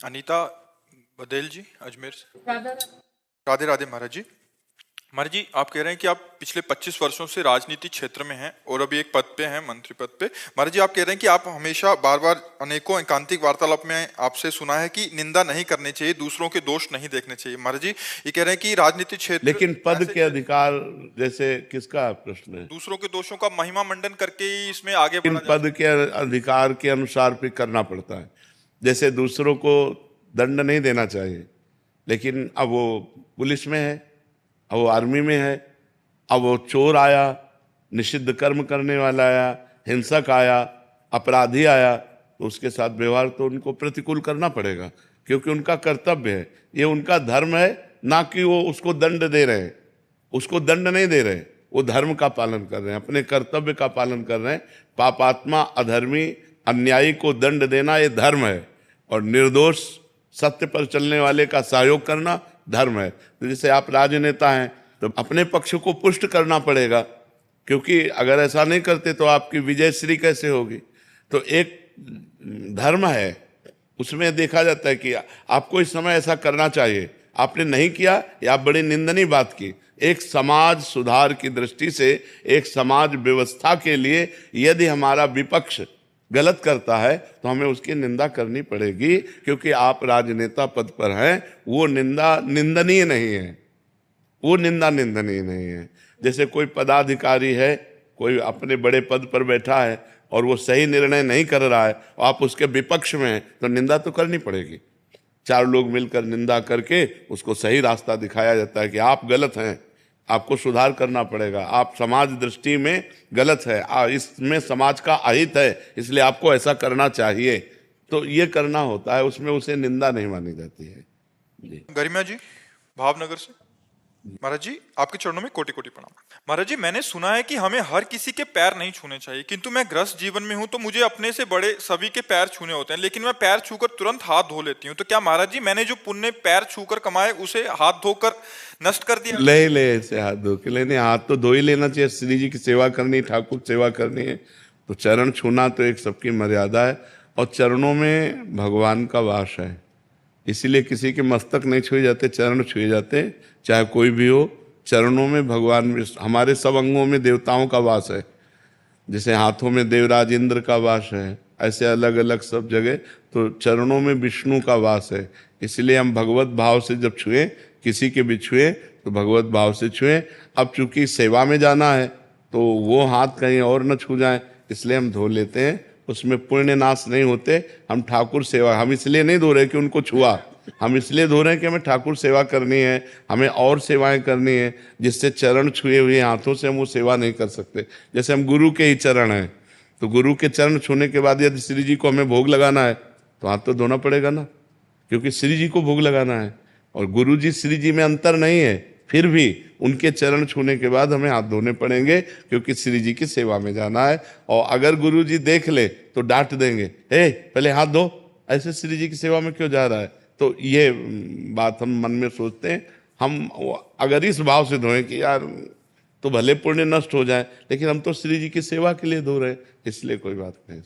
अनीता बदेल जी अजमेर से। राधे राधे महाराज जी। महाराज जी, आप कह रहे हैं कि आप पिछले 25 वर्षों से राजनीति क्षेत्र में हैं और अभी एक पद पे हैं, मंत्री पद पे। महाराज जी, आप कह रहे हैं कि आप हमेशा बार बार अनेकों एकांतिक वार्तालाप में आपसे सुना है कि निंदा नहीं करनी चाहिए, दूसरों के दोष नहीं देखने चाहिए। महाराज जी ये कह रहे हैं कि राजनीति क्षेत्र, लेकिन पद के अधिकार जैसे किसका प्रश्न है? दूसरों के दोषों का महिमा मंडन करके ही इसमें आगे बढ़ा पद के अधिकार के अनुसार भी करना पड़ता है। जैसे दूसरों को दंड नहीं देना चाहिए, लेकिन अब वो पुलिस में है, अब वो आर्मी में है, अब वो चोर आया, निषिद्ध कर्म करने वाला आया, हिंसक आया, अपराधी आया, तो उसके साथ व्यवहार तो उनको प्रतिकूल करना पड़ेगा, क्योंकि उनका कर्तव्य है, ये उनका धर्म है। ना कि वो उसको दंड दे रहे हैं, उसको दंड नहीं दे रहे, वो धर्म का पालन कर रहे हैं, अपने कर्तव्य का पालन कर रहे हैं। पापात्मा, अधर्मी, अन्यायी को दंड देना ये धर्म है, और निर्दोष सत्य पर चलने वाले का सहयोग करना धर्म है। तो जैसे आप राजनेता हैं तो अपने पक्ष को पुष्ट करना पड़ेगा, क्योंकि अगर ऐसा नहीं करते तो आपकी विजय श्री कैसे होगी। तो एक धर्म है, उसमें देखा जाता है कि आपको इस समय ऐसा करना चाहिए, आपने नहीं किया, या आप बड़ी निंदनीय बात की। एक समाज सुधार की दृष्टि से, एक समाज व्यवस्था के लिए यदि हमारा विपक्ष गलत करता है तो हमें उसकी निंदा करनी पड़ेगी, क्योंकि आप राजनेता पद पर हैं। वो निंदा निंदनीय नहीं है, वो निंदा निंदनीय नहीं है। जैसे कोई पदाधिकारी है, कोई अपने बड़े पद पर बैठा है और वो सही निर्णय नहीं कर रहा है और आप उसके विपक्ष में हैं, तो निंदा तो करनी पड़ेगी। चार लोग मिलकर निंदा करके उसको सही रास्ता दिखाया जाता है कि आप गलत हैं, आपको सुधार करना पड़ेगा, आप समाज दृष्टि में गलत है, इसमें समाज का अहित है, इसलिए आपको ऐसा करना चाहिए। तो ये करना होता है, उसमें उसे निंदा नहीं मानी जाती है। जी। गरिमा जी भावनगर से। महाराज जी, आपके चरणों में कोटि कोटि प्रणाम। महाराज जी, मैंने सुना है कि हमें हर किसी के पैर नहीं छूने चाहिए, किंतु मैं गृहस्थ जीवन में हूं तो मुझे अपने से बड़े सभी के पैर छूने होते हैं, लेकिन मैं पैर छूकर तुरंत हाथ धो लेती हूं। तो क्या महाराज जी मैंने जो पुण्य पैर छूकर कमाए उसे हाथ धोकर नष्ट कर दिया? ले ऐसे हाथ धो के लेने, हाथ तो धो ही लेना चाहिए। श्री जी की सेवा करनी, ठाकुर सेवा करनी है तो चरण छूना तो एक सबकी मर्यादा है, और चरणों में भगवान का वास है, इसीलिए किसी के मस्तक नहीं छुए जाते, चरण छुए जाते, चाहे कोई भी हो। चरणों में भगवान, हमारे सब अंगों में देवताओं का वास है। जैसे हाथों में देवराज इंद्र का वास है, ऐसे अलग अलग सब जगह तो चरणों में विष्णु का वास है। इसलिए हम भगवत भाव से जब छुए, किसी के भी छुए तो भगवत भाव से छुए। अब चूंकि सेवा में जाना है तो वो हाथ कहीं और न छू जाए, इसलिए हम धो लेते हैं, उसमें पुण्य नाश नहीं होते। हम ठाकुर सेवा, हम इसलिए नहीं धो रहे कि उनको छुआ, हम इसलिए धो रहे हैं कि हमें ठाकुर सेवा करनी है, हमें और सेवाएं करनी है, जिससे चरण छुए हुए हाथों से हम वो सेवा नहीं कर सकते। जैसे हम गुरु के ही चरण हैं, तो गुरु के चरण छूने के बाद यदि श्री जी को हमें भोग लगाना है तो हाथ तो धोना पड़ेगा ना, क्योंकि श्री जी को भोग लगाना है। और गुरु जी श्री जी में अंतर नहीं है, फिर भी उनके चरण छूने के बाद हमें हाथ धोने पड़ेंगे, क्योंकि श्री जी की सेवा में जाना है। और अगर गुरु जी देख ले तो डांट देंगे, पहले हाथ धो, ऐसे श्री जी की सेवा में क्यों जा रहा है। तो ये बात हम मन में सोचते हैं। हम अगर इस भाव से धोएं कि यार तो भले पुण्य नष्ट हो जाए, लेकिन हम तो श्री जी की सेवा के लिए धो रहे हैं, इसलिए कोई बात नहीं।